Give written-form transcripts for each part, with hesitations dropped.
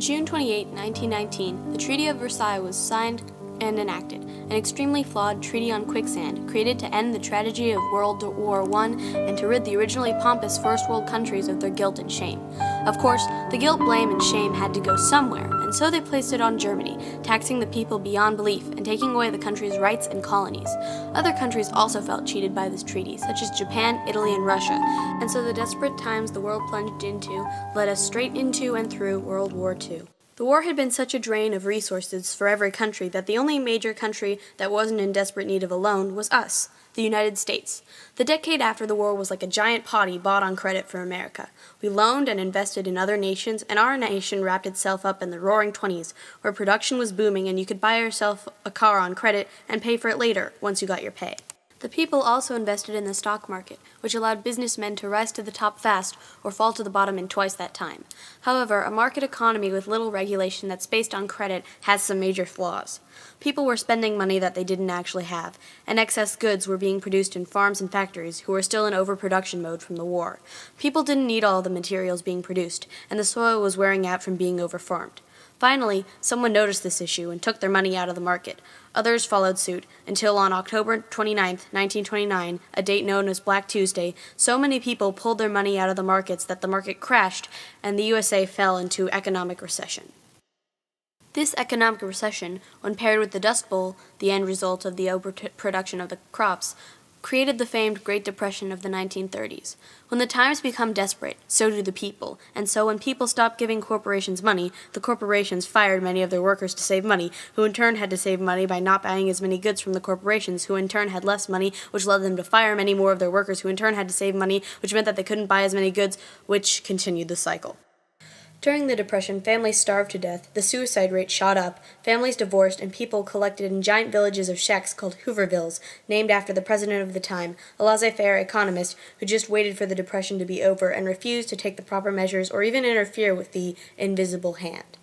June 28, 1919, the Treaty of Versailles was signed and enacted, an extremely flawed treaty on quicksand, created to end the tragedy of World War I and to rid the originally pompous First World countries of their guilt and shame. Of course, the guilt, blame, and shame had to go somewhere, and so they placed it on Germany, taxing the people beyond belief and taking away the country's rights and colonies. Other countries also felt cheated by this treaty, such as Japan, Italy, and Russia, and so the desperate times the world plunged into led us straight into and through World War II. The war had been such a drain of resources for every country that the only major country that wasn't in desperate need of a loan was us, the United States. The decade after the war was like a giant potty bought on credit for America. We loaned and invested in other nations, and our nation wrapped itself up in the roaring 20s, where production was booming and you could buy yourself a car on credit and pay for it later once you got your pay. The people also invested in the stock market, which allowed businessmen to rise to the top fast or fall to the bottom in twice that time. However, a market economy with little regulation that's based on credit has some major flaws. People were spending money that they didn't actually have, and excess goods were being produced in farms and factories who were still in overproduction mode from the war. People didn't need all the materials being produced, and the soil was wearing out from being overfarmed. Finally, someone noticed this issue and took their money out of the market. Others followed suit, until on October 29, 1929, a date known as Black Tuesday, so many people pulled their money out of the markets that the market crashed and the USA fell into economic recession. This economic recession, when paired with the Dust Bowl, the end result of the overproduction of the crops, created the famed Great Depression of the 1930s. When the times become desperate, so do the people, and so when people stopped giving corporations money, the corporations fired many of their workers to save money, who in turn had to save money by not buying as many goods from the corporations, who in turn had less money, which led them to fire many more of their workers, who in turn had to save money, which meant that they couldn't buy as many goods, which continued the cycle. During the Depression, families starved to death, the suicide rate shot up, families divorced, and people collected in giant villages of shacks called Hoovervilles, named after the president of the time, a laissez-faire economist who just waited for the Depression to be over and refused to take the proper measures or even interfere with the invisible hand.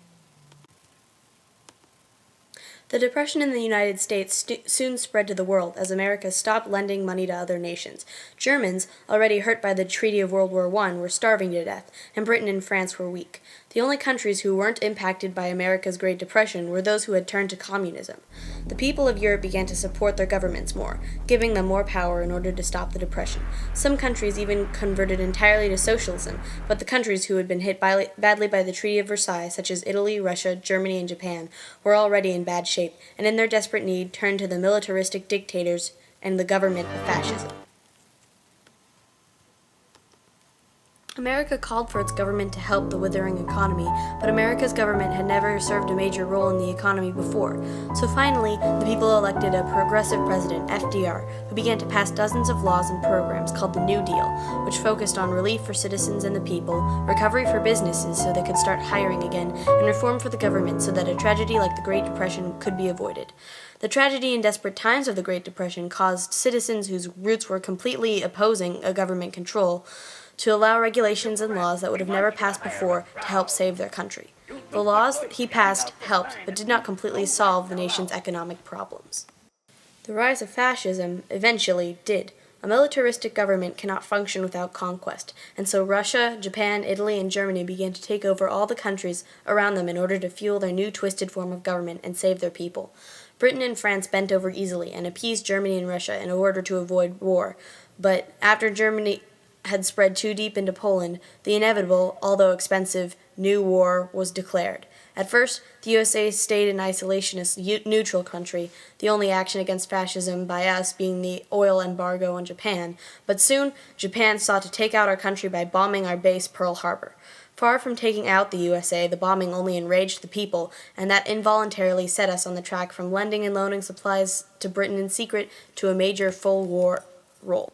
The Depression in the United States soon spread to the world as America stopped lending money to other nations. Germans, already hurt by the Treaty of World War I, were starving to death, and Britain and France were weak. The only countries who weren't impacted by America's Great Depression were those who had turned to communism. The people of Europe began to support their governments more, giving them more power in order to stop the Depression. Some countries even converted entirely to socialism, but the countries who had been hit badly by the Treaty of Versailles, such as Italy, Russia, Germany, and Japan, were already in bad shape, and in their desperate need turned to the militaristic dictators and the government of fascism. America called for its government to help the withering economy, but America's government had never served a major role in the economy before. So finally, the people elected a progressive president, FDR, who began to pass dozens of laws and programs called the New Deal, which focused on relief for citizens and the people, recovery for businesses so they could start hiring again, and reform for the government so that a tragedy like the Great Depression could be avoided. The tragedy and desperate times of the Great Depression caused citizens whose roots were completely opposing a government control to allow regulations and laws that would have never passed before to help save their country. The laws that he passed helped, but did not completely solve the nation's economic problems. The rise of fascism eventually did. A militaristic government cannot function without conquest, and so Russia, Japan, Italy, and Germany began to take over all the countries around them in order to fuel their new twisted form of government and save their people. Britain and France bent over easily and appeased Germany and Russia in order to avoid war, but after Germany had spread too deep into Poland, the inevitable, although expensive, new war was declared. At first, the USA stayed an isolationist, neutral country, the only action against fascism by us being the oil embargo on Japan, but soon Japan sought to take out our country by bombing our base Pearl Harbor. Far from taking out the USA, the bombing only enraged the people, and that involuntarily set us on the track from lending and loaning supplies to Britain in secret to a major full war role.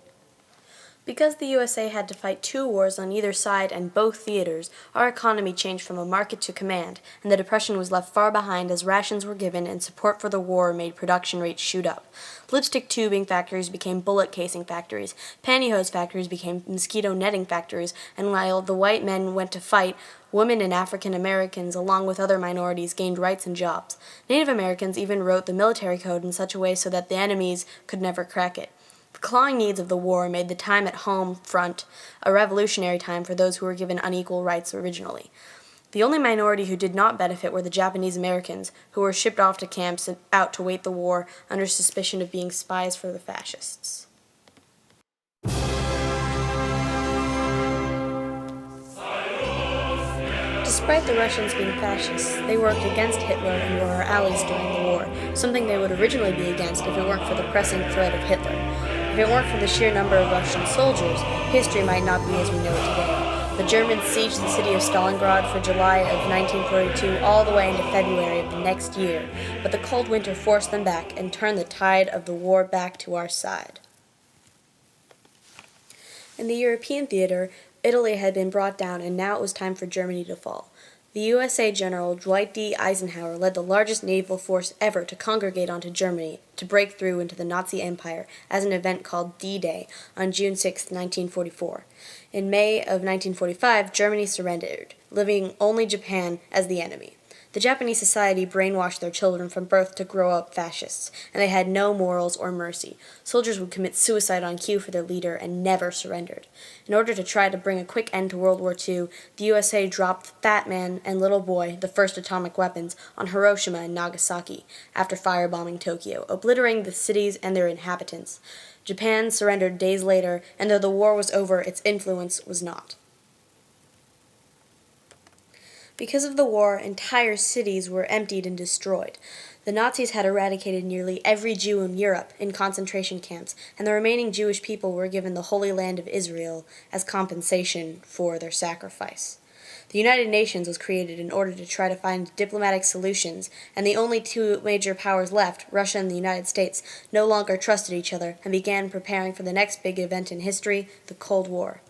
Because the USA had to fight two wars on either side and both theaters, our economy changed from a market to command, and the Depression was left far behind as rations were given and support for the war made production rates shoot up. Lipstick tubing factories became bullet casing factories, pantyhose factories became mosquito netting factories, and while the white men went to fight, women and African Americans, along with other minorities, gained rights and jobs. Native Americans even wrote the military code in such a way so that the enemies could never crack it. The clawing needs of the war made the time at home front a revolutionary time for those who were given unequal rights originally. The only minority who did not benefit were the Japanese Americans, who were shipped off to camps and out to wait the war under suspicion of being spies for the fascists. Despite the Russians being fascists, they worked against Hitler and were our allies during the war, something they would originally be against if it weren't for the pressing threat of Hitler. If it weren't for the sheer number of Russian soldiers, history might not be as we know it today. The Germans sieged the city of Stalingrad for July of 1942 all the way into February of the next year, but the cold winter forced them back and turned the tide of the war back to our side. In the European theater, Italy had been brought down, and now it was time for Germany to fall. The USA General Dwight D. Eisenhower led the largest naval force ever to congregate onto Germany to break through into the Nazi Empire as an event called D-Day on June 6, 1944. In May of 1945, Germany surrendered, leaving only Japan as the enemy. The Japanese society brainwashed their children from birth to grow up fascists, and they had no morals or mercy. Soldiers would commit suicide on cue for their leader and never surrendered. In order to try to bring a quick end to World War II, the USA dropped Fat Man and Little Boy, the first atomic weapons, on Hiroshima and Nagasaki after firebombing Tokyo, obliterating the cities and their inhabitants. Japan surrendered days later, and though the war was over, its influence was not. Because of the war, entire cities were emptied and destroyed. The Nazis had eradicated nearly every Jew in Europe in concentration camps, and the remaining Jewish people were given the Holy Land of Israel as compensation for their sacrifice. The United Nations was created in order to try to find diplomatic solutions, and the only two major powers left, Russia and the United States, no longer trusted each other and began preparing for the next big event in history, the Cold War.